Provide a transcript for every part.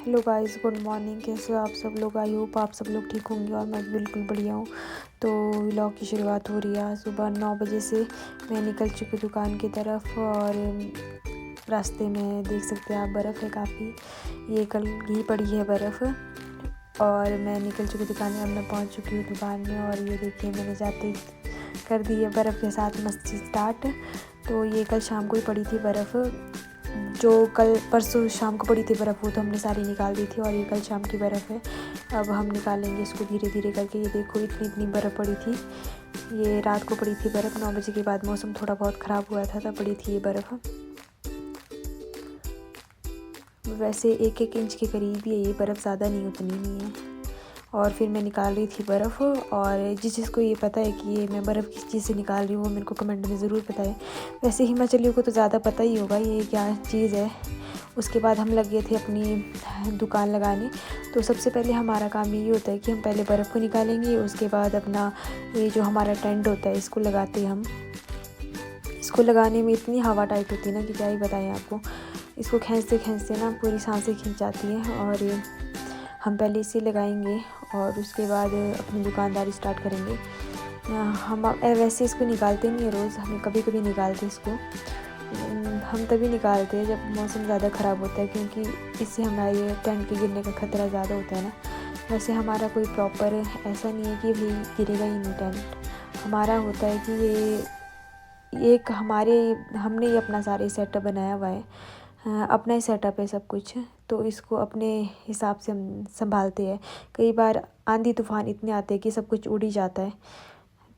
Hello guys, good morning. कैसे हो आप सब लोग? आई होप आप सब लोग ठीक होंगे और मैं बिल्कुल बढ़िया हूँ। तो व्लॉग की शुरुआत हो रही है। सुबह 9 बजे से मैं निकल चुकी दुकान की तरफ और रास्ते में देख सकते हैं आप बर्फ़ है काफ़ी। ये कल ही पड़ी है बर्फ़ और मैं निकल चुकी दुकान में। अब मैं पहुँच चुकी हूँ दुकान में और ये देखिए मैंने जाते ही कर दी है बर्फ़ के साथ मस्ती स्टार्ट। तो ये कल शाम को ही पड़ी थी बर्फ़, जो कल परसों शाम को पड़ी थी बर्फ़ वो तो हमने सारी निकाल दी थी और ये कल शाम की बर्फ़ है। अब हम निकालेंगे इसको धीरे धीरे करके। ये देखो इतनी बर्फ़ पड़ी थी। ये रात को पड़ी थी बर्फ़। 9 बजे के बाद मौसम थोड़ा बहुत ख़राब हुआ था तब पड़ी थी ये बर्फ़। वैसे 1-1 इंच के करीब ही है ये बर्फ़, ज़्यादा नहीं, उतनी नहीं है। और फिर मैं निकाल रही थी बर्फ़ और जिसको ये पता है कि ये मैं बर्फ़ किस चीज़ से निकाल रही हूँ वो मेरे को कमेंट में ज़रूर बताएं। वैसे हिमाचलियों को तो ज़्यादा पता ही होगा ये क्या चीज़ है। उसके बाद हम लग गए थे अपनी दुकान लगाने। तो सबसे पहले हमारा काम यही होता है कि हम पहले बर्फ़ को निकालेंगे, उसके बाद अपना ये जो हमारा टेंट होता है इसको लगाते हैं हम। इसको लगाने में इतनी हवा टाइट होती है ना कि क्या ही बताएं आपको। इसको खींचते ना पूरी सांसें खींच जाती हैं। और हम पहले इसे लगाएंगे और उसके बाद अपनी दुकानदारी स्टार्ट करेंगे। हम वैसे इसको निकालते नहीं है रोज़, हमें कभी कभी निकालते इसको। हम तभी निकालते हैं जब मौसम ज़्यादा ख़राब होता है, क्योंकि इससे हमारे टेंट के गिरने का ख़तरा ज़्यादा होता है ना। वैसे हमारा कोई प्रॉपर ऐसा नहीं है कि भाई गिरेगा ही नहीं टेंट। हमारा होता है कि ये एक हमने ही अपना सारे सेटअप बनाया हुआ है। अपना ही सेटअप है सब कुछ, तो इसको अपने हिसाब से हम संभालते हैं। कई बार आंधी तूफ़ान इतने आते हैं कि सब कुछ उड़ ही जाता है,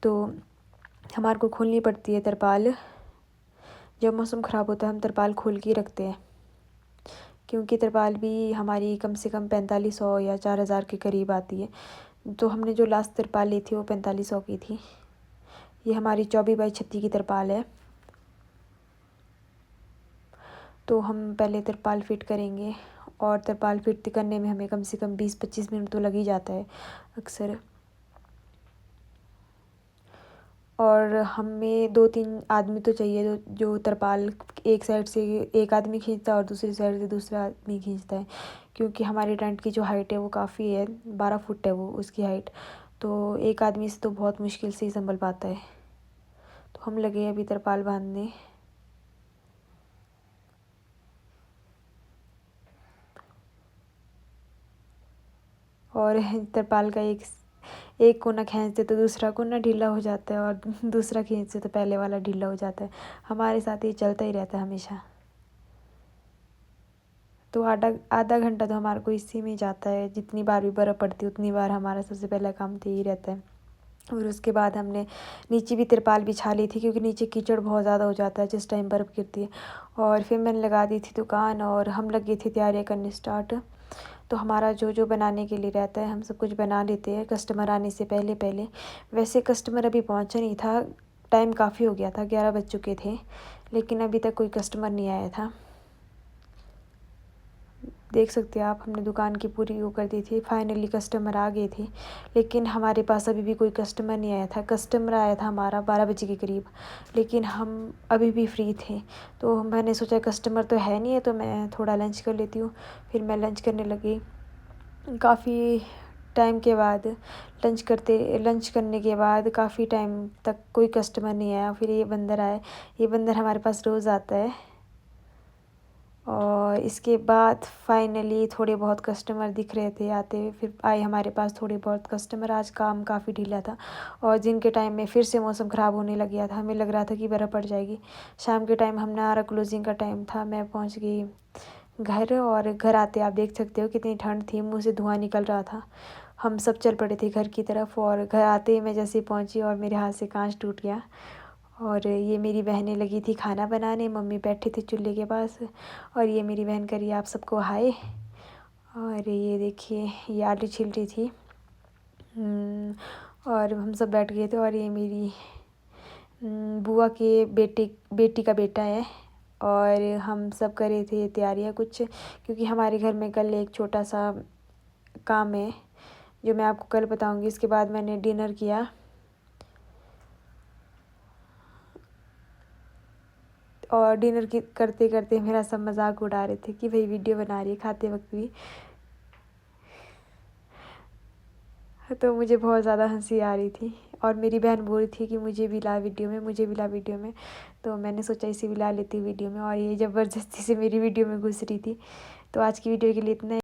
तो हमारे को खोलनी पड़ती है तरपाल। जब मौसम ख़राब होता है हम तरपाल खोल के रखते हैं, क्योंकि तरपाल भी हमारी कम से कम 4500 या 4000 के करीब आती है। तो हमने जो लास्ट तरपाल ली थी वो 4500 की थी। ये हमारी 24x36 की तरपाल है। तो हम पहले तरपाल फिट करेंगे और तरपाल फिट करने में हमें कम से कम 20-25 मिनट तो लग ही जाता है अक्सर। और हमें 2-3 आदमी तो चाहिए जो तरपाल एक साइड से एक आदमी खींचता है और दूसरी साइड से दूसरा आदमी खींचता है, क्योंकि हमारे टेंट की जो हाइट है वो काफ़ी है, 12 फुट है वो उसकी हाइट। तो एक आदमी से तो बहुत मुश्किल से ही संभल पाता है। तो हम लगे अभी तरपाल बांधने। और तरपाल का एक कोना खींचते तो दूसरा कोना ढीला हो जाता है और दूसरा खींचते तो पहले वाला ढीला हो जाता है। हमारे साथ ये चलता ही रहता है हमेशा। तो आधा आधा घंटा तो हमारे को इसी में जाता है। जितनी बार भी बर्फ़ पड़ती है उतनी बार हमारा सबसे पहला काम तो यही रहता है। और उसके बाद हमने नीचे भी तिरपाल बिछा ली थी, क्योंकि नीचे कीचड़ बहुत ज़्यादा हो जाता है जिस टाइम बर्फ़ गिरती है। और फिर मैंने लगा दी थी दुकान और हम लग गए थे तैयारियाँ करने स्टार्ट। तो हमारा जो बनाने के लिए रहता है हम सब कुछ बना लेते हैं कस्टमर आने से पहले पहले। वैसे कस्टमर अभी पहुंचा नहीं था, टाइम काफ़ी हो गया था, 11 बज चुके थे, लेकिन अभी तक कोई कस्टमर नहीं आया था। देख सकते हैं आप, हमने दुकान की पूरी वो कर दी थी। फाइनली कस्टमर आ गए थे, लेकिन हमारे पास अभी भी कोई कस्टमर नहीं आया था। कस्टमर आया था हमारा 12 बजे के करीब, लेकिन हम अभी भी फ्री थे। तो मैंने सोचा कस्टमर तो है नहीं है तो मैं थोड़ा लंच कर लेती हूँ। फिर मैं लंच करने लगी। काफ़ी टाइम के बाद लंच करने के बाद काफ़ी टाइम तक कोई कस्टमर नहीं आया। फिर ये बंदर आया। ये बंदर हमारे पास रोज़ आता है। और इसके बाद फाइनली थोड़े बहुत कस्टमर दिख रहे थे आते हुए, फिर आए हमारे पास थोड़े बहुत कस्टमर। आज काम काफ़ी ढीला था और दिन के टाइम में फिर से मौसम ख़राब होने लग गया था। हमें लग रहा था कि बर्फ़ पड़ जाएगी। शाम के टाइम हमारा क्लोजिंग का टाइम था। मैं पहुंच गई घर और घर आते आप देख सकते हो कितनी ठंड थी, मुँह से धुआं निकल रहा था। हम सब चल पड़े थे घर की तरफ और घर आते ही मैं जैसे पहुंची और मेरे हाथ से कांच टूट गया। और ये मेरी बहनें लगी थी खाना बनाने, मम्मी बैठे थे चूल्हे के पास और ये मेरी बहन करी आप सबको हाय। और ये देखिए ये आलू छिल रही थी। और हम सब बैठ गए थे और ये मेरी बुआ के बेटी का बेटा है। और हम सब कर रहे थे तैयारियां कुछ, क्योंकि हमारे घर में कल एक छोटा सा काम है जो मैं आपको कल बताऊंगी। इसके बाद मैंने डिनर किया और डिनर की करते करते मेरा सब मजाक उड़ा रहे थे कि भाई वीडियो बना रही है खाते वक्त भी। तो मुझे बहुत ज़्यादा हंसी आ रही थी और मेरी बहन बोल रही थी कि मुझे भी ला वीडियो में, मुझे भी ला वीडियो में। तो मैंने सोचा इसे भी ला लेती वीडियो में, और ये ज़बरदस्ती से मेरी वीडियो में घुस रही थी। तो आज की वीडियो के लिए इतना ही।